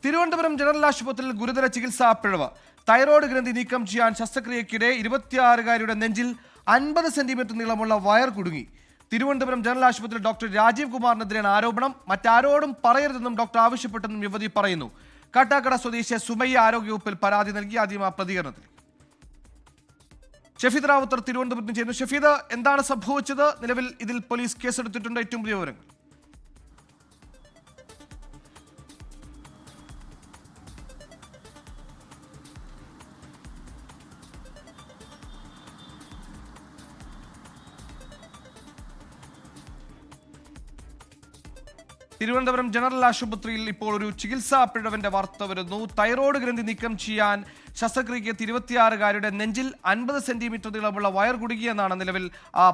Thiruvananthapuram general ആശുപത്രിയിൽ ഗുരുതര ചികിത്സാ പിഴവ്. തൈറോയ്ഡ് ഗ്രന്ഥി നീക്കം ചെയ്യാൻ ശസ്ത്രക്രിയയ്ക്കിടെ 26-കാരിയുടെ നെഞ്ചിൽ 50 സെന്റിമീറ്റർ നീളമുള്ള വയർ കുടുങ്ങി. തിരുവനന്തപുരം ജനറൽ ആശുപത്രിയിൽ ഡോക്ടർ രാജീവ് കുമാറിനെതിരെയാണ് ആരോപണം. മറ്റാരോടും പറയരുതെന്നും ഡോക്ടർ ആവശ്യപ്പെട്ടെന്നും യുവതി പറയുന്നു. കാട്ടാക്കട സ്വദേശി സുമയ്യ ആരോഗ്യവകുപ്പിൽ പരാതി നൽകി. ആദ്യം ആ പ്രതികരണത്തിൽ ഷഫീദ് റാവുത്തർ തിരുവനന്തപുരത്ത് ചെയ്യുന്നു. ഷഫീദ്, എന്താണ് സംഭവിച്ചത്? നിലവിൽ ഇതിൽ പോലീസ് കേസെടുത്തിട്ടുണ്ട്. ഏറ്റവും പുതിയ വിവരങ്ങൾ. തിരുവനന്തപുരം ജനറൽ ആശുപത്രിയിൽ ഇപ്പോൾ ഒരു ചികിത്സാ പിഴവിന്റെ വാർത്ത വരുന്നു. തൈറോയ്ഡ് ഗ്രന്ഥി നീക്കം ചെയ്യാൻ ശസ്ത്രക്രിയയ്ക്ക് 26-കാരിയുടെ നെഞ്ചിൽ 50 സെന്റിമീറ്റർ നീളമുള്ള വയർ കുടുങ്ങിയെന്നാണ് നിലവിൽ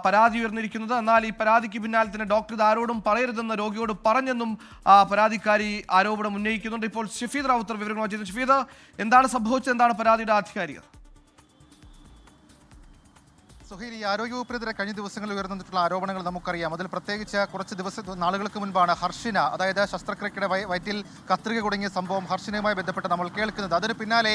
പരാതി ഉയർന്നിരിക്കുന്നത്. എന്നാൽ ഈ പരാതിക്ക് പിന്നാലെ തന്നെ ഡോക്ടർ ഇത് ആരോടും പറയരുതെന്ന് രോഗിയോട് പറഞ്ഞെന്നും പരാതിക്കാരി ആരോപണം ഉന്നയിക്കുന്നുണ്ട്. ഇപ്പോൾ ഷഫീദ് റാവുത്തർ വിവരങ്ങൾ ചെയ്യുന്നു. ഷഫീദ്, എന്താണ് സംഭവിച്ചത്? എന്താണ് പരാതിയുടെ ആധികാരികത? സുഹൈൽ, ഈ ആരോഗ്യവകുപ്പിനെതിരെ കഴിഞ്ഞ ദിവസങ്ങളിൽ ഉയർന്നിട്ടുള്ള ആരോപണങ്ങൾ നമുക്കറിയാം. അതിൽ പ്രത്യേകിച്ച് കുറച്ച് നാളുകൾക്ക് മുൻപാണ് ഹർഷിന, അതായത് ശസ്ത്രക്രിയയുടെ വയറ്റിൽ കത്രിക കുടുങ്ങിയ സംഭവം ഹർഷിനയുമായി ബന്ധപ്പെട്ട് നമ്മൾ കേൾക്കുന്നത്. അതിന് പിന്നാലെ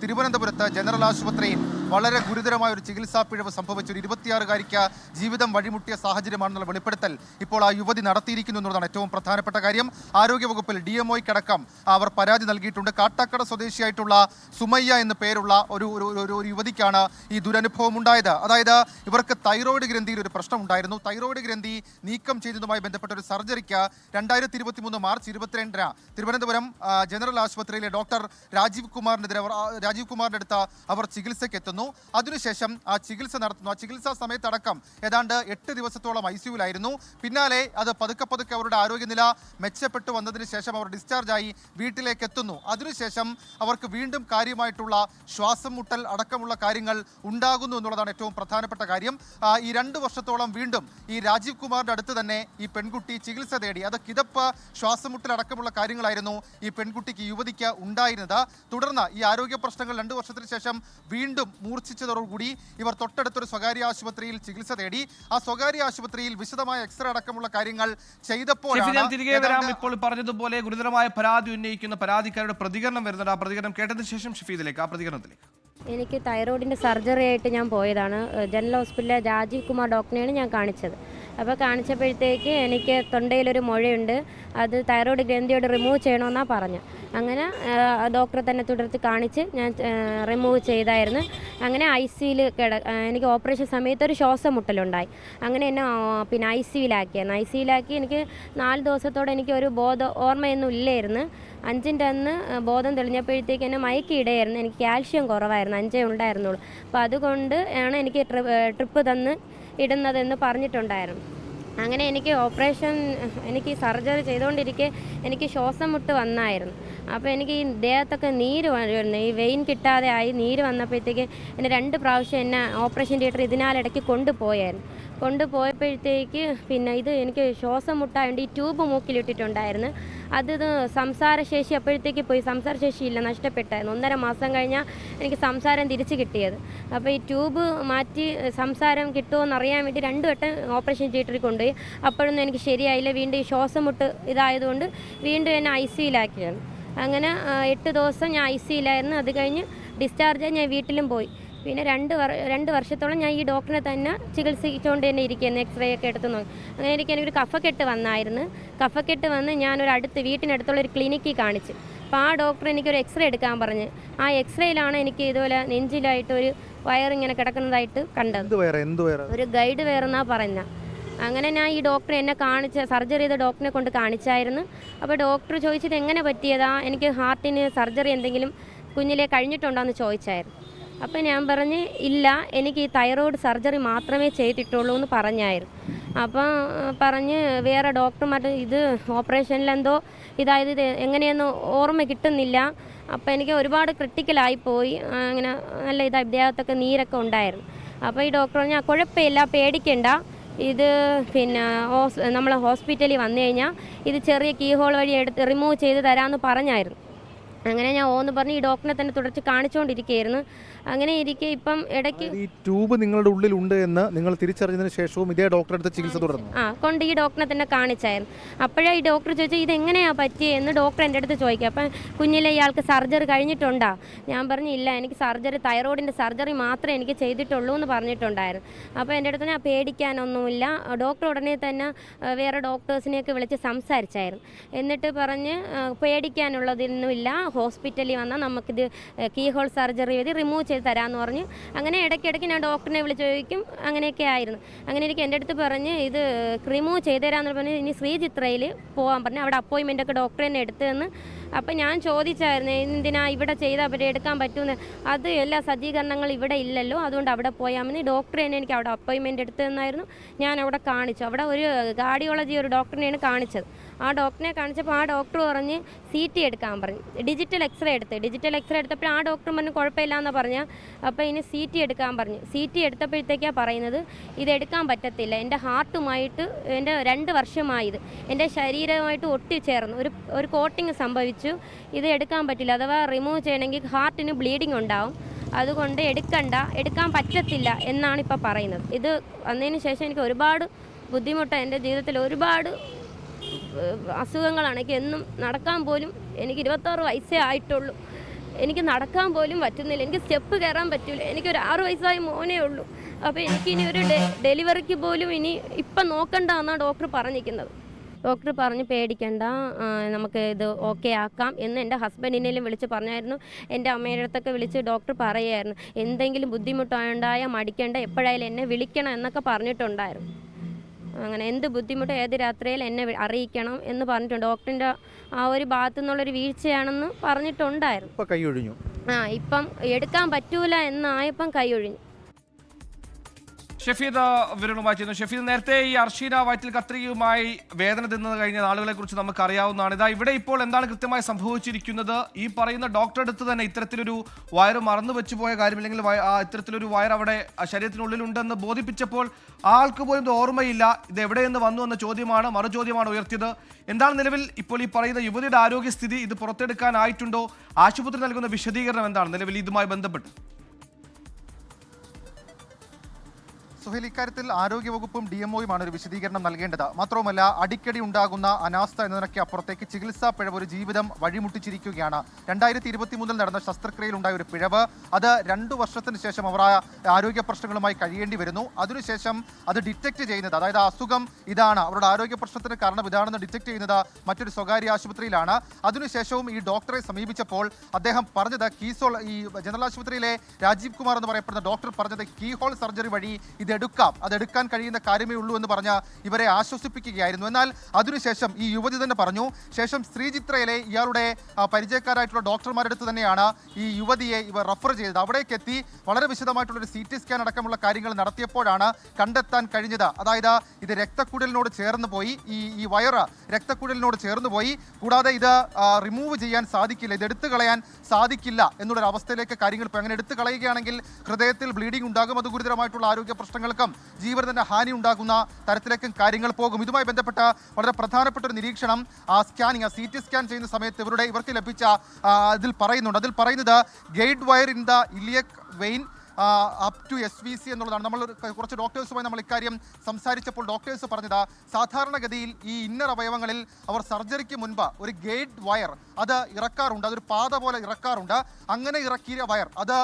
തിരുവനന്തപുരത്ത് ജനറൽ ആശുപത്രിയിൽ വളരെ ഗുരുതരമായ ഒരു ചികിത്സാ പിഴവ് സംഭവിച്ചു. ഒരു 26-കാരിക്ക് ജീവിതം വഴിമുട്ടിയ സാഹചര്യമാണെന്നുള്ള വെളിപ്പെടുത്തൽ ഇപ്പോൾ ആ യുവതി നടത്തിയിരിക്കുന്നു എന്നുള്ളതാണ് ഏറ്റവും പ്രധാനപ്പെട്ട കാര്യം. ആരോഗ്യവകുപ്പിൽ DMOയ്ക്കടക്കം അവർ പരാതി നൽകിയിട്ടുണ്ട്. കാട്ടാക്കട സ്വദേശിയായിട്ടുള്ള സുമയ്യ എന്ന പേരുള്ള ഒരു യുവതിക്കാണ് ഈ ദുരനുഭവം ഉണ്ടായത്. അതായത് ഇവർക്ക് തൈറോയ്ഡ് ഗ്രന്ഥിയിൽ ഒരു പ്രശ്നം ഉണ്ടായിരുന്നു. തൈറോയ്ഡ് ഗ്രന്ഥി നീക്കം ചെയ്തതുമായി ബന്ധപ്പെട്ട ഒരു സർജറിക്ക് 2023 മാർച്ച് 22-ന് തിരുവനന്തപുരം ജനറൽ ആശുപത്രിയിലെ ഡോക്ടർ രാജീവ് കുമാറിന്റെ അടുത്ത് അവർ ചികിത്സയ്ക്ക് എത്തുന്നു. അതിനുശേഷം ആ ചികിത്സ നടത്തുന്നു. ആ ചികിത്സാ സമയത്തടക്കം ഏതാണ്ട് 8 ദിവസത്തോളം ICUവിലായിരുന്നു. പിന്നാലെ അത് പതുക്കെ അവരുടെ ആരോഗ്യനില മെച്ചപ്പെട്ടു വന്നതിന് ശേഷം അവർ ഡിസ്ചാർജായി വീട്ടിലേക്ക് എത്തുന്നു. അതിനുശേഷം അവർക്ക് വീണ്ടും കാര്യമായിട്ടുള്ള ശ്വാസം മുട്ടൽ അടക്കമുള്ള കാര്യങ്ങൾ ഉണ്ടാകുന്നു എന്നുള്ളതാണ് ഏറ്റവും പ്രധാനപ്പെട്ട കാര്യം. ഈ 2 വർഷത്തോളം വീണ്ടും ഈ രാജീവ് കുമാറിന്റെ അടുത്ത് തന്നെ ഈ പെൺകുട്ടി ചികിത്സ തേടി. അത് കിതപ്പ്, ശ്വാസമുട്ടൽ അടക്കമുള്ള കാര്യങ്ങളായിരുന്നു ഈ പെൺകുട്ടിക്ക്, യുവതിക്ക് ഉണ്ടായിരുന്നത്. തുടർന്ന് ഈ ആരോഗ്യ പ്രശ്നങ്ങൾ 2 വർഷത്തിന് ശേഷം വീണ്ടും മൂർച്ഛിച്ചതോടുകൂടി ഇവർ തൊട്ടടുത്തൊരു സ്വകാര്യ ആശുപത്രിയിൽ ചികിത്സ തേടി. ആ സ്വകാര്യ ആശുപത്രിയിൽ വിശദമായ എക്സ്റേ അടക്കമുള്ള കാര്യങ്ങൾ ചെയ്തപ്പോഴാണ് തിരികെ വരാം. ഇപ്പോൾ പറഞ്ഞതുപോലെ ഗുരുതരമായ പരാതി ഉന്നയിക്കുന്ന പരാതിക്കാരുടെ പ്രതികരണം വരുന്നുണ്ട്. ആ പ്രതികരണം കേട്ടതിന് ശേഷം ഷഫീദിലേക്ക്, ആ പ്രതികരണത്തിലേക്ക്. എനിക്ക് തൈറോയിഡിൻ്റെ സർജറി ആയിട്ട് ഞാൻ പോയതാണ്. ജനറൽ ഹോസ്പിറ്റലിലെ രാജീവ് കുമാർ ഡോക്ടറെയാണ് ഞാൻ കാണിച്ചത്. അപ്പോൾ കാണിച്ചപ്പോഴത്തേക്ക് എനിക്ക് തൊണ്ടയിലൊരു മുഴയുണ്ട്, അത് തൈറോയ്ഡ് ഗ്രന്ഥിയോട് റിമൂവ് ചെയ്യണമെന്നാണ് പറഞ്ഞത്. അങ്ങനെ ഡോക്ടറെ തന്നെ തുടർത്ത് കാണിച്ച് ഞാൻ റിമൂവ് ചെയ്തായിരുന്നു. അങ്ങനെ ICUവിൽ എനിക്ക് ഓപ്പറേഷൻ സമയത്ത് ഒരു ശ്വാസം മുട്ടലുണ്ടായി. അങ്ങനെ എന്നെ പിന്നെ ICUവിലാക്കിയായിരുന്നു. ICUവിലാക്കി എനിക്ക് 4 ദിവസത്തോടെ എനിക്ക് ഒരു ഓർമ്മയൊന്നും ഇല്ലായിരുന്നു. 5ൻ്റെ അന്ന് ബോധം തെളിഞ്ഞപ്പോഴത്തേക്ക് എന്നെ മയക്കിയിടായിരുന്നു. എനിക്ക് കാൽഷ്യം കുറവായിരുന്നു, 5 ഉണ്ടായിരുന്നുള്ളൂ. അപ്പോൾ അതുകൊണ്ട് ആണ് എനിക്ക് ട്രിപ്പ് തന്ന് ഇടുന്നതെന്ന് പറഞ്ഞിട്ടുണ്ടായിരുന്നു. അങ്ങനെ എനിക്ക് എനിക്ക് സർജറി ചെയ്തുകൊണ്ടിരിക്കെ എനിക്ക് ശ്വാസം മുട്ട് വന്നായിരുന്നു. അപ്പോൾ എനിക്ക് ഈ ദേഹത്തൊക്കെ നീര് വരുന്നു. ഈ വെയിൻ കിട്ടാതെ ആയി നീര് വന്നപ്പോഴത്തേക്ക് എന്നെ 2 പ്രാവശ്യം എന്നെ ഓപ്പറേഷൻ തിയേറ്റർ ഇതിനാലിടയ്ക്ക് കൊണ്ടുപോയപ്പോഴത്തേക്ക് പിന്നെ ഇത് എനിക്ക് ശ്വാസം മുട്ടായതുകൊണ്ട് ഈ ട്യൂബ് മൂക്കിലിട്ടിട്ടുണ്ടായിരുന്നു. അത് സംസാരശേഷി അപ്പോഴത്തേക്ക് പോയി. സംസാരശേഷി ഇല്ല, നഷ്ടപ്പെട്ടായിരുന്നു. 1.5 മാസം കഴിഞ്ഞാൽ എനിക്ക് സംസാരം തിരിച്ച് കിട്ടിയത്. അപ്പോൾ ഈ ട്യൂബ് മാറ്റി സംസാരം കിട്ടുമോ എന്നറിയാൻ വേണ്ടി 2 വട്ടം ഓപ്പറേഷൻ തിയേറ്ററിൽ കൊണ്ടുപോയി. അപ്പോഴൊന്നും എനിക്ക് ശരിയായില്ല. വീണ്ടും ഈ ശ്വാസം മുട്ട് ഇതായതുകൊണ്ട് വീണ്ടും എന്നെ ICUവിലാക്കിയാണ്. അങ്ങനെ 8 ദിവസം ഞാൻ ICUവിലായിരുന്നു. അത് കഴിഞ്ഞ് ഡിസ്ചാർജായി ഞാൻ വീട്ടിലും പോയി. പിന്നെ 2 വർഷത്തോളം ഞാൻ ഈ ഡോക്ടറെ തന്നെ ചികിത്സിച്ചുകൊണ്ട് തന്നെ ഇരിക്കുകയായിരുന്നു. എക്സ്റേ ഒക്കെ എടുത്ത് നോക്കി. അങ്ങനെ എനിക്കൊരു കഫക്കെട്ട് വന്നായിരുന്നു. കഫക്കെട്ട് വന്ന് ഞാനൊരു വീട്ടിനടുത്തുള്ള ഒരു ക്ലിനിക്കിൽ കാണിച്ചു. അപ്പോൾ ആ ഡോക്ടർ എനിക്കൊരു എക്സ്റേ എടുക്കാൻ പറഞ്ഞ് ആ എക്സ്റേയിലാണ് എനിക്ക് ഇതുപോലെ നെഞ്ചിലായിട്ട് ഒരു വയറിങ്ങനെ കിടക്കുന്നതായിട്ട് കണ്ടത്. ഒരു ഗൈഡ് വയറെന്നാണ് പറഞ്ഞത്. അങ്ങനെ ഞാൻ ഈ ഡോക്ടറെ എന്നെ സർജറി ചെയ്ത ഡോക്ടറിനെ കൊണ്ട് കാണിച്ചായിരുന്നു. അപ്പോൾ ഡോക്ടർ ചോദിച്ചത് എങ്ങനെ പറ്റിയതാ, എനിക്ക് ഹാർട്ടിന് സർജറി എന്തെങ്കിലും കുഞ്ഞിലെ കഴിഞ്ഞിട്ടുണ്ടോ എന്ന് ചോദിച്ചായിരുന്നു. അപ്പോൾ ഞാൻ പറഞ്ഞ് ഇല്ല, എനിക്ക് ഈ തൈറോയ്ഡ് സർജറി മാത്രമേ ചെയ്തിട്ടുള്ളൂ എന്ന് പറഞ്ഞായിരുന്നു. അപ്പം പറഞ്ഞ് വേറെ ഡോക്ടർമാർ ഇത് ഓപ്പറേഷനിലെന്തോ ഇതായത് ഇത് എങ്ങനെയൊന്നും ഓർമ്മ കിട്ടുന്നില്ല. അപ്പോൾ എനിക്ക് ഒരുപാട് ക്രിട്ടിക്കലായിപ്പോയി. അങ്ങനെ നല്ല ദേഹത്തൊക്കെ നീരൊക്കെ ഉണ്ടായിരുന്നു. അപ്പോൾ ഈ ഡോക്ടർ പറഞ്ഞാൽ കുഴപ്പമില്ല, പേടിക്കണ്ട, ഇത് പിന്നെ നമ്മൾ ഹോസ്പിറ്റലിൽ വന്നു കഴിഞ്ഞാൽ ഇത് ചെറിയ കീ ഹോൾ വഴി റിമൂവ് ചെയ്ത് തരാമെന്ന് പറഞ്ഞായിരുന്നു. അങ്ങനെ ഞാൻ ഓന്ന് പറഞ്ഞ് ഈ ഡോക്ടറിനെ തന്നെ തുടർച്ച് കാണിച്ചുകൊണ്ടിരിക്കുകയായിരുന്നു. അങ്ങനെ ഇരിക്കെ ഇപ്പം ഇടയ്ക്ക് ഈ ട്യൂബ് നിങ്ങളുടെ ഉള്ളിലുണ്ട് എന്ന് നിങ്ങൾ തിരിച്ചറിഞ്ഞതിന് ശേഷവും ഇതേ ഡോക്ടറെ അടുത്ത് ചികിത്സ തുടർന്നു? കൊണ്ട് ഈ ഡോക്ടറിനെ തന്നെ കാണിച്ചായിരുന്നു. അപ്പോഴേ ഈ ഡോക്ടർ ചോദിച്ചു ഇതെങ്ങനെയാണ് പറ്റിയെന്ന് ഡോക്ടർ എൻ്റെ അടുത്ത് ചോദിക്കുക. അപ്പം കുഞ്ഞിലെ ഇയാൾക്ക് സർജറി കഴിഞ്ഞിട്ടുണ്ടോ? ഞാൻ പറഞ്ഞു ഇല്ല, എനിക്ക് സർജറി തൈറോയിഡിൻ്റെ സർജറി മാത്രമേ എനിക്ക് ചെയ്തിട്ടുള്ളൂ എന്ന് പറഞ്ഞിട്ടുണ്ടായിരുന്നു. അപ്പോൾ എൻ്റെ അടുത്ത് ഞാൻ പേടിക്കാനൊന്നുമില്ല, ഡോക്ടർ ഉടനെ തന്നെ വേറെ ഡോക്ടേഴ്സിനെയൊക്കെ വിളിച്ച് സംസാരിച്ചായിരുന്നു. എന്നിട്ട് പറഞ്ഞ് പേടിക്കാനുള്ളതൊന്നുമില്ല, ഹോസ്പിറ്റലിൽ വന്നാൽ നമുക്കിത് കീ ഹോൾ സർജറി ചെയ്ത് റിമൂവ് ചെയ്ത് തരാമെന്ന് പറഞ്ഞ് അങ്ങനെ ഇടയ്ക്കിടയ്ക്ക് ഞാൻ ഡോക്ടറിനെ വിളിച്ച് ചോദിക്കും. അങ്ങനെയൊക്കെ ആയിരുന്നു. അങ്ങനെ എനിക്ക് എൻ്റെ അടുത്ത് പറഞ്ഞ് ഇത് റിമൂവ് ചെയ്ത് തരാമെന്ന് പറഞ്ഞ് ഇനി ശ്രീചിത്രയിൽ പോകാൻ പറഞ്ഞു. അവിടെ അപ്പോയിൻമെൻ്റൊക്കെ ഡോക്ടർ തന്നെ എടുത്തതെന്ന്. അപ്പം ഞാൻ ചോദിച്ചായിരുന്നു എന്തിനാ ഇവിടെ ചെയ്താൽ പറ്റും എടുക്കാൻ പറ്റുമെന്ന്. അത് എല്ലാ സജ്ജീകരണങ്ങളും ഇവിടെ ഇല്ലല്ലോ, അതുകൊണ്ട് അവിടെ പോയാൽ മതി. ഡോക്ടർ തന്നെ എനിക്ക് അവിടെ അപ്പോയിൻമെൻ്റ് എടുത്തതെന്നായിരുന്നു. ഞാൻ അവിടെ കാണിച്ചു. അവിടെ ഒരു കാർഡിയോളജി ഒരു ഡോക്ടറിനെയാണ് കാണിച്ചത്. ആ ഡോക്ടറിനെ കാണിച്ചപ്പോൾ ആ ഡോക്ടർ പറഞ്ഞ് CT എടുക്കാൻ പറഞ്ഞു. ഡിജിറ്റൽ എക്സ്റേ എടുത്തപ്പോൾ ആ ഡോക്ടർ പറഞ്ഞു കുഴപ്പമില്ല എന്നാണ് പറഞ്ഞാൽ. അപ്പോൾ ഇനി CT എടുക്കാൻ പറഞ്ഞു. CT എടുത്തപ്പോഴത്തേക്കാണ് പറയുന്നത് ഇതെടുക്കാൻ പറ്റത്തില്ല, എൻ്റെ ഹാർട്ടുമായിട്ട് എൻ്റെ 2 വർഷമായത് എൻ്റെ ശരീരവുമായിട്ട് ഒട്ടിച്ചേർന്നു ഒരു കോട്ടിങ് സംഭവിച്ചു, ഇത് എടുക്കാൻ പറ്റില്ല. അഥവാ റിമൂവ് ചെയ്യണമെങ്കിൽ ഹാർട്ടിന് ബ്ലീഡിങ് ഉണ്ടാവും, അതുകൊണ്ട് എടുക്കാൻ പറ്റത്തില്ല എന്നാണ് ഇപ്പോൾ പറയുന്നത്. ഇത് വന്നതിന് ശേഷം എനിക്ക് ഒരുപാട് ബുദ്ധിമുട്ടാണ്. എൻ്റെ ജീവിതത്തിൽ ഒരുപാട് അസുഖങ്ങളാണ്. എനിക്ക് എന്നും നടക്കാൻ പോലും, എനിക്ക് 26 വയസ്സേ ആയിട്ടുള്ളൂ, എനിക്ക് നടക്കാൻ പോലും പറ്റുന്നില്ല, എനിക്ക് സ്റ്റെപ്പ് കയറാൻ പറ്റില്ല. എനിക്കൊരു 6 വയസ്സായ മോനേ ഉള്ളൂ. അപ്പോൾ എനിക്കിനി ഒരു ഡെലിവറിക്ക് പോലും ഇപ്പം നോക്കണ്ട എന്നാണ് ഡോക്ടർ പറഞ്ഞിരിക്കുന്നത്. ഡോക്ടർ പറഞ്ഞ് പേടിക്കണ്ട, നമുക്ക് ഇത് ഓക്കെ ആക്കാം എന്ന് എൻ്റെ ഹസ്ബൻഡിനെയും വിളിച്ച് പറഞ്ഞായിരുന്നു. എൻ്റെ അമ്മയുടെ അടുത്തൊക്കെ വിളിച്ച് ഡോക്ടർ പറയുമായിരുന്നു എന്തെങ്കിലും ബുദ്ധിമുട്ടുണ്ടായാൽ മടിക്കേണ്ട, എപ്പോഴായാലും എന്നെ വിളിക്കണം എന്നൊക്കെ പറഞ്ഞിട്ടുണ്ടായിരുന്നു. അങ്ങനെ എന്ത് ബുദ്ധിമുട്ട് ഏത് രാത്രിയിൽ എന്നെ അറിയിക്കണം എന്ന് പറഞ്ഞിട്ടുണ്ട്. ഡോക്ടറിൻ്റെ ആ ഒരു ഭാഗത്തു നിന്നുള്ളൊരു വീഴ്ചയാണെന്ന് പറഞ്ഞിട്ടുണ്ടായിരുന്നു. ഇപ്പം കൈയൊഴിഞ്ഞു. ഇപ്പം എടുക്കാൻ പറ്റൂല എന്നായപ്പം കൈയൊഴിഞ്ഞു. ഷഫീദ് വിവരങ്ങളുമായി ചെയ്യുന്നു. ഷഫീദ്, നേരത്തെ ഈ അർഷീന വയറ്റിൽ കത്രികയുമായി വേദന തിന്നത് കഴിഞ്ഞ നാളുകളെ കുറിച്ച് നമുക്ക് അറിയാവുന്നതാണ്. ഇതാ ഇവിടെ ഇപ്പോൾ എന്താണ് കൃത്യമായി സംഭവിച്ചിരിക്കുന്നത്? ഈ പറയുന്ന ഡോക്ടറെ അടുത്ത് തന്നെ ഇത്തരത്തിലൊരു വയറ് മറന്നു വെച്ചു പോയ കാര്യം, അല്ലെങ്കിൽ ഇത്തരത്തിലൊരു വയർ അവിടെ ശരീരത്തിനുള്ളിലുണ്ടെന്ന് ബോധിപ്പിച്ചപ്പോൾ ആൾക്ക് പോലും ഇത് ഓർമ്മയില്ല, ഇത് എവിടെയെന്ന് വന്നു എന്ന ചോദ്യമാണ് മറുചോദ്യമാണ് ഉയർത്തിയത്. എന്താണ് നിലവിൽ ഇപ്പോൾ ഈ പറയുന്ന യുവതിയുടെ ആരോഗ്യസ്ഥിതി? ഇത് പുറത്തെടുക്കാനായിട്ടുണ്ടോ? ആശുപത്രി നൽകുന്ന വിശദീകരണം എന്താണ് നിലവിൽ ഇതുമായി ബന്ധപ്പെട്ട്? സുഹൈൽ, ഇക്കാര്യത്തിൽ ആരോഗ്യവകുപ്പും DMOയുമാണ് ഒരു വിശദീകരണം നൽകേണ്ടത്. മാത്രവുമല്ല, അടിക്കടി ഉണ്ടാകുന്ന അനാസ്ഥ എന്നതിനൊക്കെ അപ്പുറത്തേക്ക് ചികിത്സാ പിഴവ് ഒരു ജീവിതം വഴിമുട്ടിച്ചിരിക്കുകയാണ്. 2023 നടന്ന ശസ്ത്രക്രിയയിൽ ഉണ്ടായ ഒരു പിഴവ്, അത് 2 വർഷത്തിന് ശേഷം അവർ ആരോഗ്യ പ്രശ്നങ്ങളുമായി കഴിയേണ്ടി വരുന്നു. അതിനുശേഷം അത് ഡിറ്റക്ട് ചെയ്യുന്നത്, അതായത് അസുഖം ഇതാണ്, അവരുടെ ആരോഗ്യ പ്രശ്നത്തിന് കാരണം ഇതാണെന്ന് ഡിറ്റക്ട് ചെയ്യുന്നത് മറ്റൊരു സ്വകാര്യ ആശുപത്രിയിലാണ്. അതിനുശേഷവും ഈ ഡോക്ടറെ സമീപിച്ചപ്പോൾ അദ്ദേഹം പറഞ്ഞത് ഈ ജനറൽ ആശുപത്രിയിലെ രാജീവ് കുമാർ എന്ന് പറയപ്പെടുന്ന ഡോക്ടർ പറഞ്ഞത് കീ ഹോൾ സർജറി വഴി അതെടുക്കാൻ കഴിയുന്ന കാര്യമേ ഉള്ളൂ എന്ന് പറഞ്ഞ് ഇവരെ ആശ്വസിപ്പിക്കുകയായിരുന്നു. എന്നാൽ അതിനുശേഷം ഈ യുവതി തന്നെ പറഞ്ഞു, ശേഷം ശ്രീചിത്രയിലെ ഇയാളുടെ പരിചയക്കാരായിട്ടുള്ള ഡോക്ടർമാരുടെ അടുത്ത് തന്നെയാണ് ഈ യുവതിയെ ഇവർ റെഫർ ചെയ്തത്. അവിടേക്ക് എത്തി വളരെ വിശദമായിട്ടുള്ളൊരു CT സ്കാൻ അടക്കമുള്ള കാര്യങ്ങൾ നടത്തിയപ്പോഴാണ് കണ്ടെത്താൻ കഴിഞ്ഞത്. അതായത് ഇത് രക്തക്കുഴലിനോട് ചേർന്ന് പോയി, ഈ വയറ് രക്തക്കുഴലിനോട് ചേർന്ന് പോയി. കൂടാതെ ഇത് റിമൂവ് ചെയ്യാൻ സാധിക്കില്ല, ഇത് എടുത്തു കളയാൻ സാധിക്കില്ല എന്നുള്ളൊരു അവസ്ഥയിലേക്ക് കാര്യങ്ങൾ പോയി. അങ്ങനെ എടുത്തു കളയുകയാണെങ്കിൽ ഹൃദയത്തിൽ ബ്ലീഡിംഗ് ഉണ്ടാകും, അത് ഗുരുതരമായിട്ടുള്ള ആരോഗ്യ പ്രശ്നങ്ങൾക്കും ജീവന് തന്നെ ഹാനി ഉണ്ടാകുന്ന തരത്തിലേക്കും കാര്യങ്ങൾ പോകും. ഇതുമായി ബന്ധപ്പെട്ട വളരെ പ്രധാനപ്പെട്ട ഒരു നിരീക്ഷണം സ്കാനിങ് CT സ്കാൻ ചെയ്യുന്ന സമയത്ത് ഇവർക്ക് ലഭിച്ച അതിൽ പറയുന്നത് guide wire in the iliac vein up to SVC എന്നുള്ളതാണ്. നമ്മൾ കുറച്ച് ഡോക്ടേഴ്സുമായി നമ്മൾ ഇക്കാര്യം സംസാരിച്ചപ്പോൾ ഡോക്ടേഴ്സ് പറഞ്ഞത് സാധാരണഗതിയിൽ ഈ ഇന്നർ അവയവങ്ങളിൽ അവർ സർജറിക്ക് മുൻപ് ഒരു ഗൈഡ് വയർ അത് ഇറക്കാറുണ്ട്, അതൊരു പാത പോലെ ഇറക്കാറുണ്ട്. അങ്ങനെ ഇറക്കിയ വയർ അത്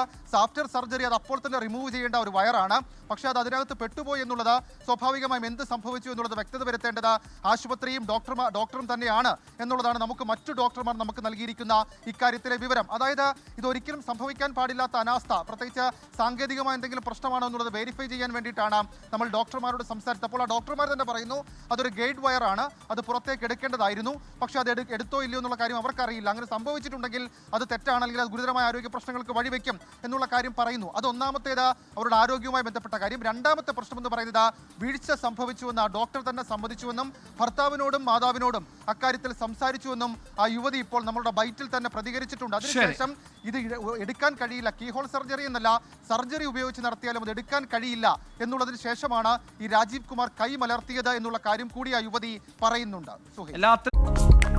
ആഫ്റ്റർ സർജറി അത് അപ്പോൾ തന്നെ റിമൂവ് ചെയ്യേണ്ട ഒരു വയറാണ്. പക്ഷേ അത് അതിനകത്ത് പെട്ടുപോയി എന്നുള്ളത് സ്വാഭാവികമായും എന്ത് സംഭവിച്ചു എന്നുള്ളത് വ്യക്തത വരുത്തേണ്ടത് ആശുപത്രിയും ഡോക്ടറും തന്നെയാണ് എന്നുള്ളതാണ് മറ്റു ഡോക്ടർമാർ നമുക്ക് നൽകിയിരിക്കുന്ന ഇക്കാര്യത്തിലെ വിവരം. അതായത് ഇതൊരിക്കലും സംഭവിക്കാൻ പാടില്ലാത്ത അനാസ്ഥ, പ്രത്യേകിച്ച് സാങ്കേതികമായ എന്തെങ്കിലും പ്രശ്നമാണോ എന്നുള്ളത് വെരിഫൈ ചെയ്യാൻ വേണ്ടിയിട്ടാണ് നമ്മൾ ഡോക്ടർമാരോട് സംസാരിച്ചത്. അപ്പോൾ ആ ഡോക്ടർമാർ തന്നെ പറയുന്നു അതൊരു ഗൈഡ് വയറാണ്, അത് പുറത്തേക്ക് എടുക്കേണ്ടതായിരുന്നു, പക്ഷേ അത് എടുത്തോ ഇല്ലയോ എന്നുള്ള കാര്യം അവർക്കറിയില്ല. അങ്ങനെ സംഭവിച്ചിട്ടുണ്ടെങ്കിൽ അത് തെറ്റാണെങ്കിൽ അത് ഗുരുതരമായ ആരോഗ്യ പ്രശ്നങ്ങൾക്ക് വഴിവെക്കും എന്നുള്ള കാര്യം പറയുന്നു. അത് ഒന്നാമത്തേത് അവരുടെ ആരോഗ്യവുമായി ബന്ധപ്പെട്ട കാര്യം. രണ്ടാമത്തെ പ്രശ്നം എന്ന് പറയുന്നത് വീഴ്ച സംഭവിച്ചുവെന്ന് ആ ഡോക്ടർ തന്നെ സമ്മതിച്ചുവെന്നും ഭർത്താവിനോടും മാതാവിനോടും അക്കാര്യത്തിൽ സംസാരിച്ചുവെന്നും ആ യുവതി ഇപ്പോൾ നമ്മളുടെ ബൈറ്റിൽ തന്നെ പ്രതികരിച്ചിട്ടുണ്ട്. അതിനുശേഷം ഇത് എടുക്കാൻ കഴിയില്ല, കീഹോൾ സർജറി എന്നല്ല, സർജറി ഉപയോഗിച്ച് നടത്തിയാലും അത് എടുക്കാൻ കഴിയില്ല എന്നുള്ളതിന് ശേഷമാണ് ഈ രാജീവ് കുമാർ കൈ മലർത്തിയത് എന്നുള്ള കാര്യം കൂടി ആ യുവതി പറയുന്നുണ്ട്. സുഹൈൽ.